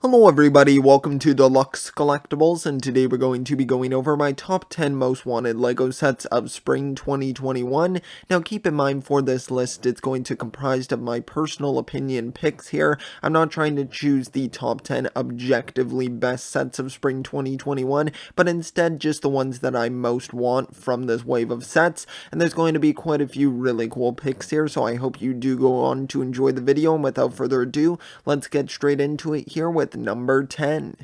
Hello everybody, welcome to Deluxe Collectibles, and today we're going to be going over my top 10 most wanted LEGO sets of spring 2021. Now keep in mind for this list, it's going to comprise of my personal opinion picks here. I'm not trying to choose the top 10 objectively best sets of spring 2021, but instead just the ones that I most want from this wave of sets, and there's going to be quite a few really cool picks here, so I hope you do go on to enjoy the video, and without further ado, let's get straight into it here with number 10.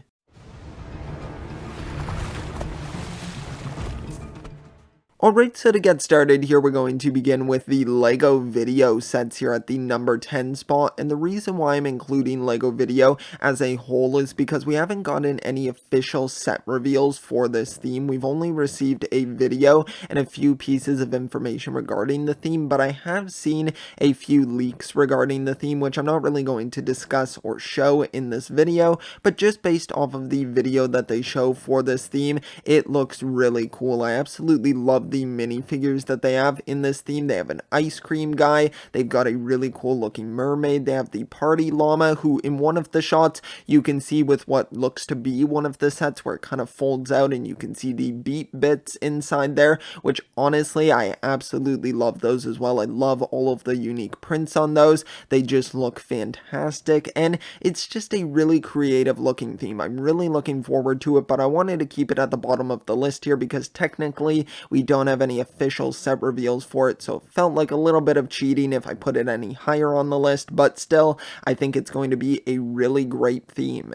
Alright, so to get started here, we're going to begin with the LEGO Vidiyo sets here at the number 10 spot, and the reason why I'm including LEGO Vidiyo as a whole is because we haven't gotten any official set reveals for this theme. We've only received a video and a few pieces of information regarding the theme, but I have seen a few leaks regarding the theme, which I'm not really going to discuss or show in this video, but just based off of the video that they show for this theme, it looks really cool. I absolutely love the minifigures that they have in this theme. They have an ice cream guy, they've got a really cool looking mermaid, they have the party llama, who in one of the shots you can see with what looks to be one of the sets where it kind of folds out and you can see the beat bits inside there, which honestly I absolutely love those as well. I love all of the unique prints on those. They just look fantastic, and it's just a really creative looking theme. I'm really looking forward to it, but I wanted to keep it at the bottom of the list here because technically we don't have any official set reveals for it, so it felt like a little bit of cheating if I put it any higher on the list, but still, I think it's going to be a really great theme.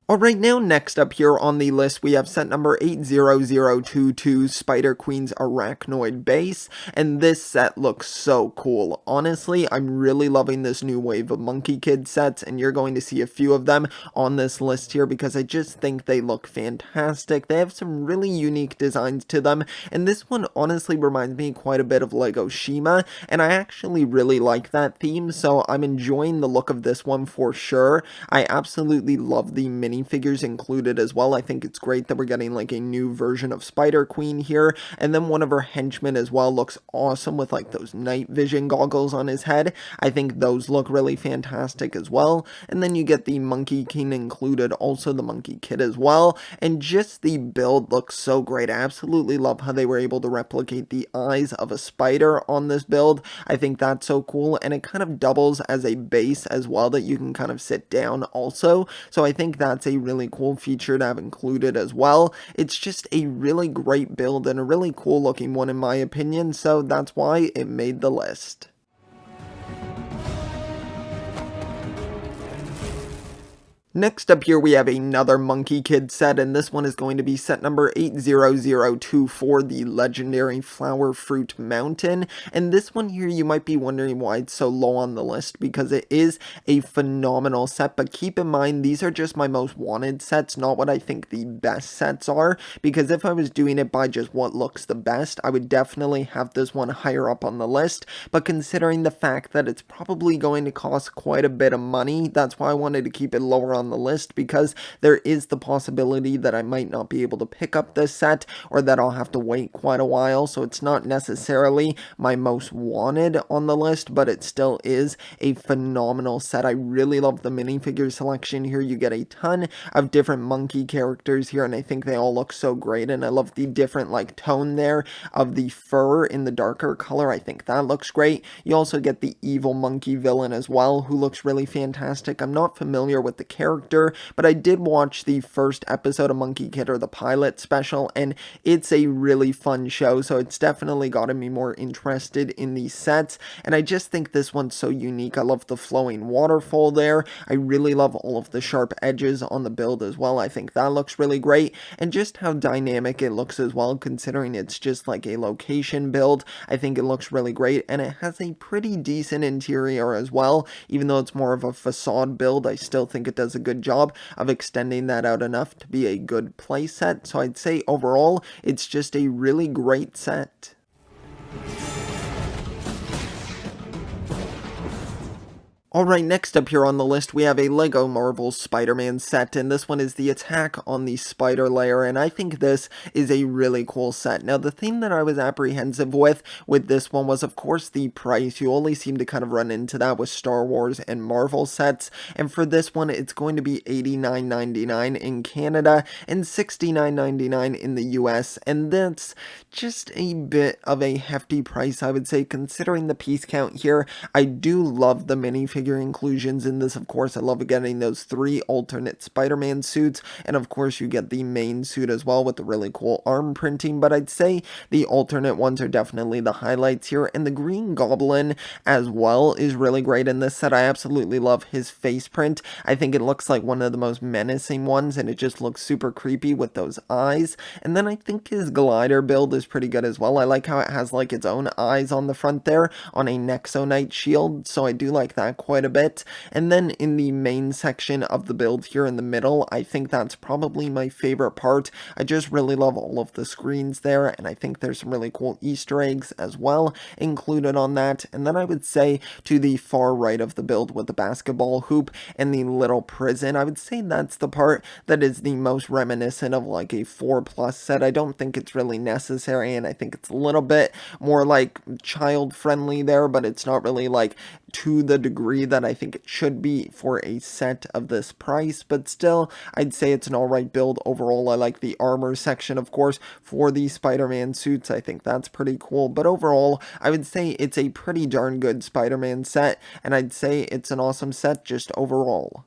Alright, now next up here on the list, we have set number 80022, Spider Queen's Arachnoid Base, and this set looks so cool. Honestly, I'm really loving this new wave of Monkie Kid sets, and you're going to see a few of them on this list here because I just think they look fantastic. They have some really unique designs to them, and this one honestly reminds me quite a bit of Lego Shima, and I actually really like that theme, so I'm enjoying the look of this one for sure. I absolutely love the mini figures included as well. I think it's great that we're getting like a new version of Spider Queen here, and then one of her henchmen as well looks awesome with like those night vision goggles on his head. I think those look really fantastic as well, and then you get the Monkey King included, also the Monkey Kid as well, and just the build looks so great. I absolutely love how they were able to replicate the eyes of a spider on this build. I think that's so cool, and it kind of doubles as a base as well that you can kind of sit down also, so I think that's a really cool feature to have included as well. It's just a really great build and a really cool looking one in my opinion, so that's why it made the list. Next up here we have another Monkey Kid set, and this one is going to be set number 80024, the legendary Flower Fruit Mountain, and this one here you might be wondering why it's so low on the list because it is a phenomenal set, but keep in mind these are just my most wanted sets, not what I think the best sets are, because if I was doing it by just what looks the best, I would definitely have this one higher up on the list, but considering the fact that it's probably going to cost quite a bit of money, that's why I wanted to keep it lower on the list, because there is the possibility that I might not be able to pick up this set or that I'll have to wait quite a while, so it's not necessarily my most wanted on the list, but it still is a phenomenal set. I really love the minifigure selection here. You get a ton of different monkey characters here, and I think they all look so great, and I love the different like tone there of the fur in the darker color. I think that looks great. You also get the evil monkey villain as well, who looks really fantastic. I'm not familiar with the character, but I did watch the first episode of Monkey Kid, or the pilot special, and it's a really fun show, so it's definitely gotten me more interested in these sets, and I just think this one's so unique. I love the flowing waterfall there. I really love all of the sharp edges on the build as well. I think that looks really great, and just how dynamic it looks as well, considering it's just like a location build. I think it looks really great, and it has a pretty decent interior as well. Even though it's more of a facade build, I still think it does a good job of extending that out enough to be a good play set, so I'd say overall it's just a really great set. Alright, next up here on the list, we have a LEGO Marvel Spider-Man set, and this one is the attack on the spider layer, and I think this is a really cool set. Now, the theme that I was apprehensive with this one was, of course, the price. You only seem to kind of run into that with Star Wars and Marvel sets, and for this one, it's going to be $89.99 in Canada and $69.99 in the US, and that's just a bit of a hefty price, I would say, considering the piece count here. I do love the minifigure inclusions in this, of course. I love getting those 3 alternate Spider-Man suits, and of course you get the main suit as well with the really cool arm printing, but I'd say the alternate ones are definitely the highlights here, and the Green Goblin as well is really great in this set. I absolutely love his face print. I think it looks like one of the most menacing ones, and it just looks super creepy with those eyes, and then I think his glider build is pretty good as well. I like how it has like its own eyes on the front there on a Nexonite shield, so I do like that quite a bit. And then in the main section of the build here in the middle, I think that's probably my favorite part. I just really love all of the screens there, and I think there's some really cool Easter eggs as well included on that. And then I would say to the far right of the build with the basketball hoop and the little prison, I would say that's the part that is the most reminiscent of like a 4+ set. I don't think it's really necessary, and I think it's a little bit more like child friendly there, but it's not really like to the degree that I think it should be for a set of this price, but still, I'd say it's an alright build overall. I like the armor section, of course, for the Spider-Man suits. I think that's pretty cool, but overall, I would say it's a pretty darn good Spider-Man set, and I'd say it's an awesome set just overall.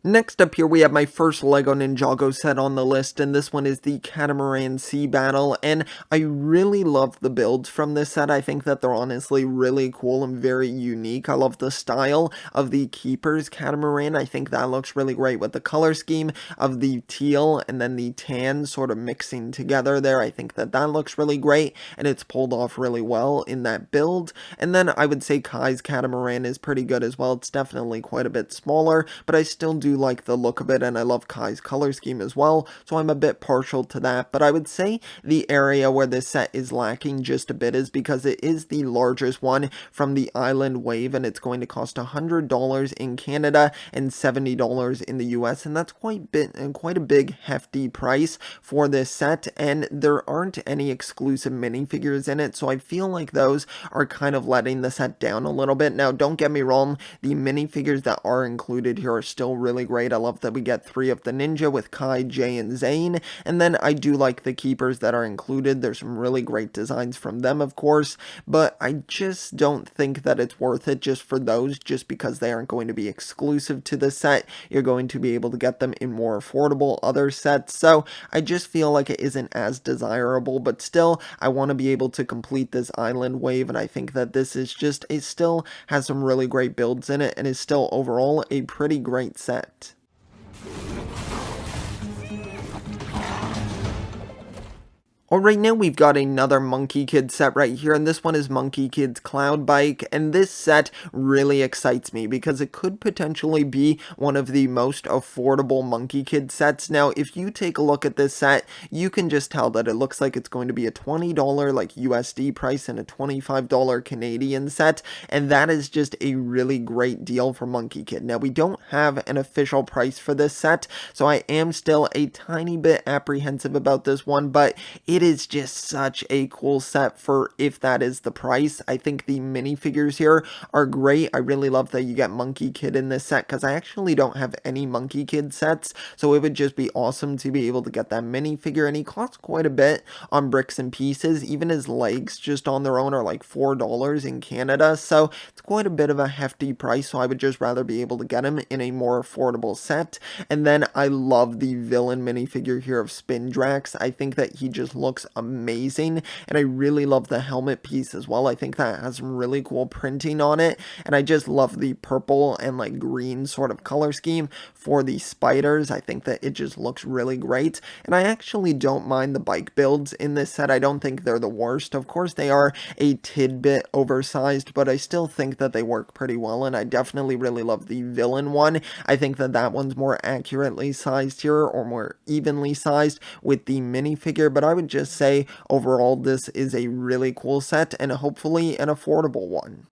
Next up here, we have my first LEGO Ninjago set on the list, and this one is the Catamaran Sea Battle, and I really love the builds from this set. I think that they're honestly really cool and very unique. I love the style of the Keeper's Catamaran. I think that looks really great with the color scheme of the teal and then the tan sort of mixing together there. I think that that looks really great, and it's pulled off really well in that build. And then I would say Kai's Catamaran is pretty good as well. It's definitely quite a bit smaller, but I still do like the look of it, and I love Kai's color scheme as well, so I'm a bit partial to that. But I would say the area where this set is lacking just a bit is because it is the largest one from the Island Wave, and it's going to cost $100 in Canada and $70 in the US, and that's quite a big hefty price for this set, and there aren't any exclusive minifigures in it, so I feel like those are kind of letting the set down a little bit. Now, don't get me wrong, the minifigures that are included here are still really great. I love that we get 3 of the Ninja with Kai, Jay, and Zane, and then I do like the Keepers that are included. There's some really great designs from them, of course, but I just don't think that it's worth it just for those, just because they aren't going to be exclusive to the set. You're going to be able to get them in more affordable other sets, so I just feel like it isn't as desirable, but still, I want to be able to complete this Island Wave, and I think that this is just, it still has some really great builds in it, and is still overall a pretty great set. Alright, now we've got another Monkey Kid set right here, and this one is Monkey Kid's Cloud Bike, and this set really excites me because it could potentially be one of the most affordable Monkey Kid sets. Now, if you take a look at this set, you can just tell that it looks like it's going to be a $20 like USD price and a $25 Canadian set, and that is just a really great deal for Monkey Kid. Now, we don't have an official price for this set, so I am still a tiny bit apprehensive about this one, but it is just such a cool set for if that is the price. I think the minifigures here are great. I really love that you get Monkey Kid in this set because I actually don't have any Monkey Kid sets, so it would just be awesome to be able to get that minifigure, and he costs quite a bit on Bricks and Pieces. Even his legs just on their own are like $4 in Canada, so it's quite a bit of a hefty price, so I would just rather be able to get him in a more affordable set. And then I love the villain minifigure here of Spindrax. I think that he just looks amazing, and I really love the helmet piece as well. I think that has some really cool printing on it, and I just love the purple and like green sort of color scheme for the spiders. I think that it just looks really great, and I actually don't mind the bike builds in this set. I don't think they're the worst. Of course, they are a tidbit oversized, but I still think that they work pretty well, and I definitely really love the villain one. I think that that one's more accurately sized here, or more evenly sized with the minifigure, but I would just just say overall this is a really cool set and hopefully an affordable one.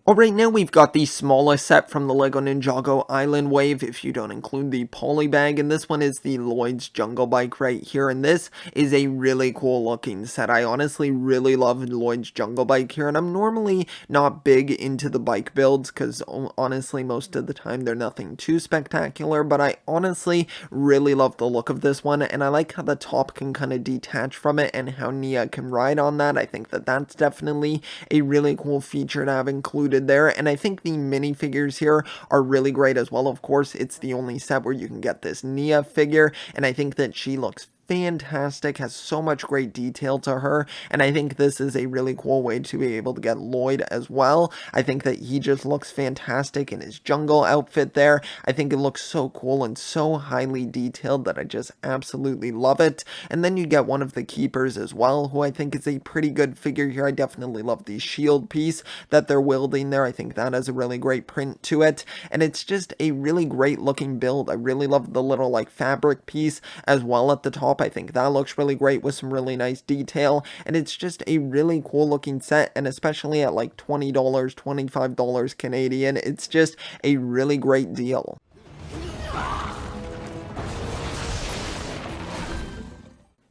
Alright, now we've got the smallest set from the LEGO Ninjago Island Wave, if you don't include the polybag, and this one is the Lloyd's Jungle Bike right here, and this is a really cool looking set. I honestly really love Lloyd's Jungle Bike here, and I'm normally not big into the bike builds, because honestly, most of the time they're nothing too spectacular, but I honestly really love the look of this one, and I like how the top can kind of detach from it, and how Nia can ride on that. I think that that's definitely a really cool feature to have included there, and I think the minifigures here are really great as well. Of course, it's the only set where you can get this Nia figure, and I think that she looks fantastic, has so much great detail to her, and I think this is a really cool way to be able to get Lloyd as well. I think that he just looks fantastic in his jungle outfit there. I think it looks so cool and so highly detailed that I just absolutely love it. And then you get one of the keepers as well, who I think is a pretty good figure here. I definitely love the shield piece that they're wielding there. I think that has a really great print to it, and it's just a really great looking build. I really love the little like fabric piece as well at the top. I think that looks really great with some really nice detail, and it's just a really cool looking set, and especially at like $20, $25 Canadian, it's just a really great deal.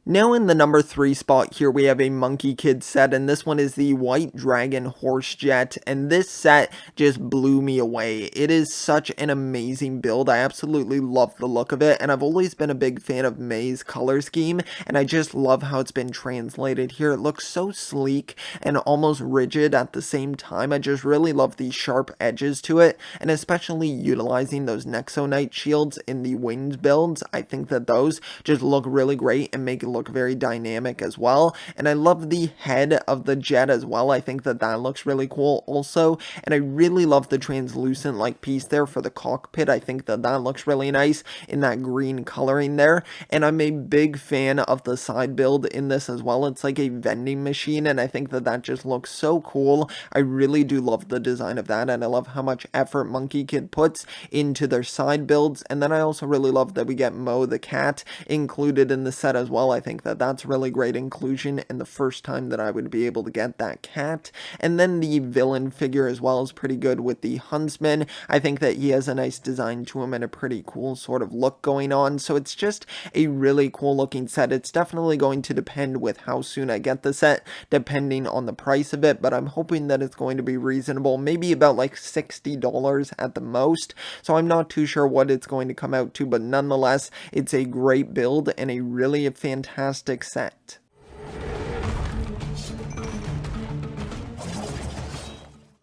Now in the number 3 spot here we have a Monkie Kid set, and this one is the White Dragon Horse Jet, and this set just blew me away. It is such an amazing build. I absolutely love the look of it, and I've always been a big fan of May's color scheme, and I just love how it's been translated here. It looks so sleek and almost rigid at the same time. I just really love the sharp edges to it, and especially utilizing those Nexonite shields in the winged builds. I think that those just look really great and make it look very dynamic as well, and I love the head of the jet as well. I think that that looks really cool also, and I really love the translucent like piece there for the cockpit. I think that that looks really nice in that green coloring there, and I'm a big fan of the side build in this as well. It's like a vending machine, and I think that that just looks so cool. I really do love the design of that, and I love how much effort Monkie Kid puts into their side builds. And then I also really love that we get Mo the cat included in the set as well. I think that that's really great inclusion, and the first time that I would be able to get that cat. And then the villain figure as well is pretty good with the huntsman. I think that he has a nice design to him and a pretty cool sort of look going on, so it's just a really cool looking set. It's definitely going to depend with how soon I get the set, depending on the price of it, but I'm hoping that it's going to be reasonable, maybe about like $60 at the most, so I'm not too sure what it's going to come out to, but nonetheless, it's a great build and a really fantastic set.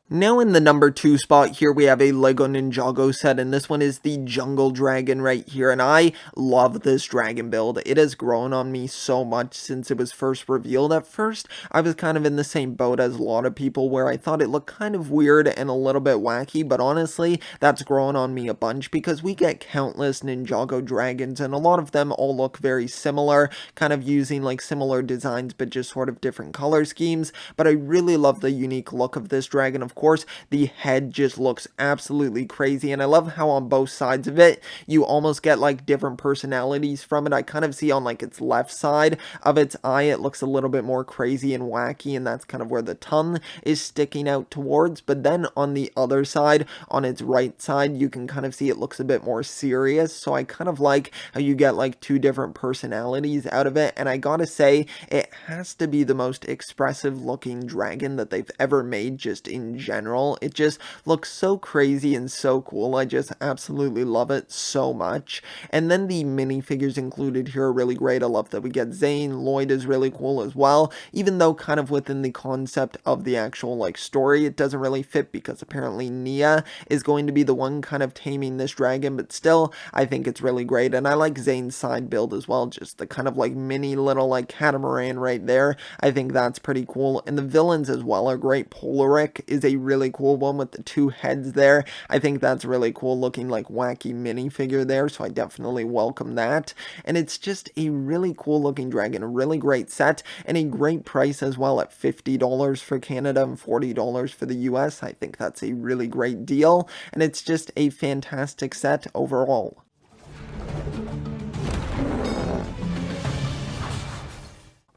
Now in the number 2 spot here we have a LEGO Ninjago set, and this one is the Jungle Dragon right here, and I love this dragon build. It has grown on me so much since it was first revealed. At first, I was kind of in the same boat as a lot of people where I thought it looked kind of weird and a little bit wacky, but honestly, that's grown on me a bunch because we get countless Ninjago dragons, and a lot of them all look very similar, kind of using like similar designs but just sort of different color schemes. But I really love the unique look of this dragon. Of course, the head just looks absolutely crazy, and I love how on both sides of it you almost get like different personalities from it. I kind of see on like its left side of its eye it looks a little bit more crazy and wacky, and that's kind of where the tongue is sticking out towards, but then on the other side, on its right side, you can kind of see it looks a bit more serious. So I kind of like how you get like two different personalities out of it, and I gotta say it has to be the most expressive looking dragon that they've ever made just in general. It just looks so crazy and so cool. I just absolutely love it so much. And then the minifigures included here are really great. I love that we get Zane. Lloyd is really cool as well, even though kind of within the concept of the actual like story it doesn't really fit, because apparently Nia is going to be the one kind of taming this dragon, but still I think it's really great. And I like Zane's side build as well, just the kind of like mini little like catamaran right there. I think that's pretty cool. And the villains as well are great. Polaric is a really cool one with the two heads there. I think that's really cool looking like wacky minifigure there, so I definitely welcome that. And it's just a really cool looking dragon, a really great set, and a great price as well at $50 for Canada and $40 for the US. I think that's a really great deal, and it's just a fantastic set overall.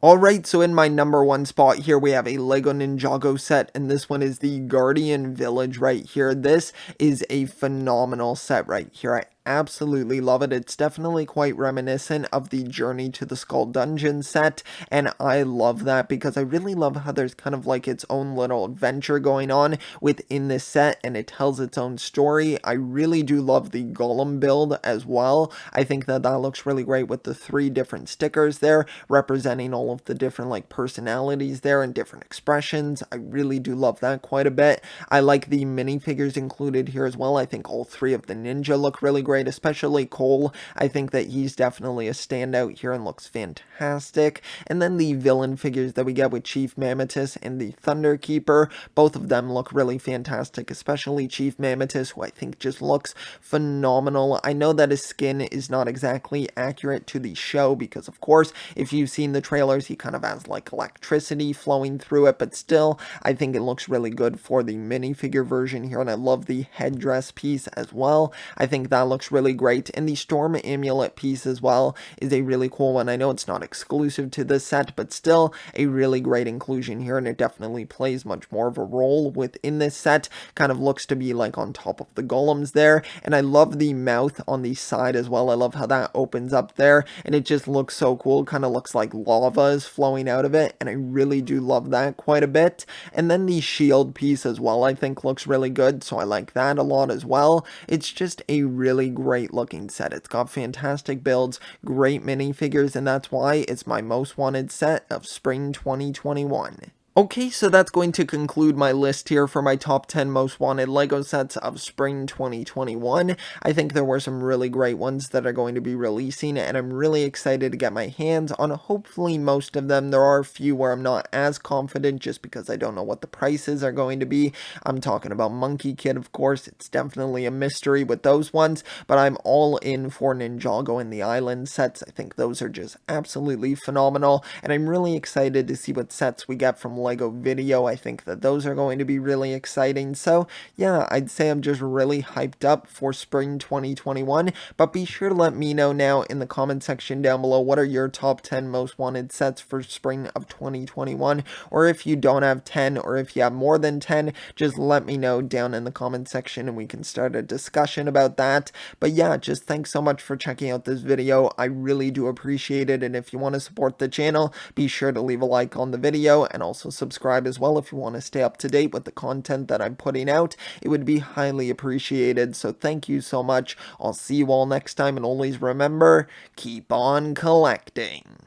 Alright, so in my number one spot here, we have a LEGO Ninjago set, and this one is the Guardian Village right here. This is a phenomenal set right here. I absolutely love it. It's definitely quite reminiscent of the Journey to the Skull Dungeon set, and I love that because I really love how there's kind of like its own little adventure going on within this set, and it tells its own story. I really do love the Golem build as well. I think that that looks really great with the 3 different stickers there, representing all of the different like personalities there and different expressions. I really do love that quite a bit. I like the minifigures included here as well. I think all 3 of the ninja look really great, especially Cole. I think that he's definitely a standout here and looks fantastic. And then the villain figures that we get with Chief Mammotus and the Thunder Keeper, both of them look really fantastic, especially Chief Mammotus, who I think just looks phenomenal. I know that his skin is not exactly accurate to the show because, of course, if you've seen the trailers, he kind of has like electricity flowing through it, but still, I think it looks really good for the minifigure version here, and I love the headdress piece as well. I think that looks really great, and the Storm Amulet piece as well is a really cool one. I know it's not exclusive to this set, but still a really great inclusion here, and it definitely plays much more of a role within this set. Kind of looks to be like on top of the golems there, and I love the mouth on the side as well. I love how that opens up there, and it just looks so cool. Kind of looks like lava is flowing out of it, and I really do love that quite a bit. And then the shield piece as well, I think looks really good, so I like that a lot as well. It's just a really great looking set. It's got fantastic builds, great minifigures, and that's why it's my most wanted set of spring 2021. Okay, so that's going to conclude my list here for my top 10 most wanted LEGO sets of spring 2021. I think there were some really great ones that are going to be releasing, and I'm really excited to get my hands on hopefully most of them. There are a few where I'm not as confident just because I don't know what the prices are going to be. I'm talking about Monkie Kid, of course. It's definitely a mystery with those ones, but I'm all in for Ninjago and the Island sets. I think those are just absolutely phenomenal, and I'm really excited to see what sets we get from LEGO Vidiyo. I think that those are going to be really exciting. So yeah, I'd say I'm just really hyped up for spring 2021, but be sure to let me know now in the comment section down below what are your top 10 most wanted sets for spring of 2021, or if you don't have 10 or if you have more than 10, just let me know down in the comment section and we can start a discussion about that. But yeah, just thanks so much for checking out this video. I really do appreciate it, and if you want to support the channel, be sure to leave a like on the video and also subscribe as well if you want to stay up to date with the content that I'm putting out. It would be highly appreciated, so thank you so much. I'll see you all next time, and always remember, keep on collecting.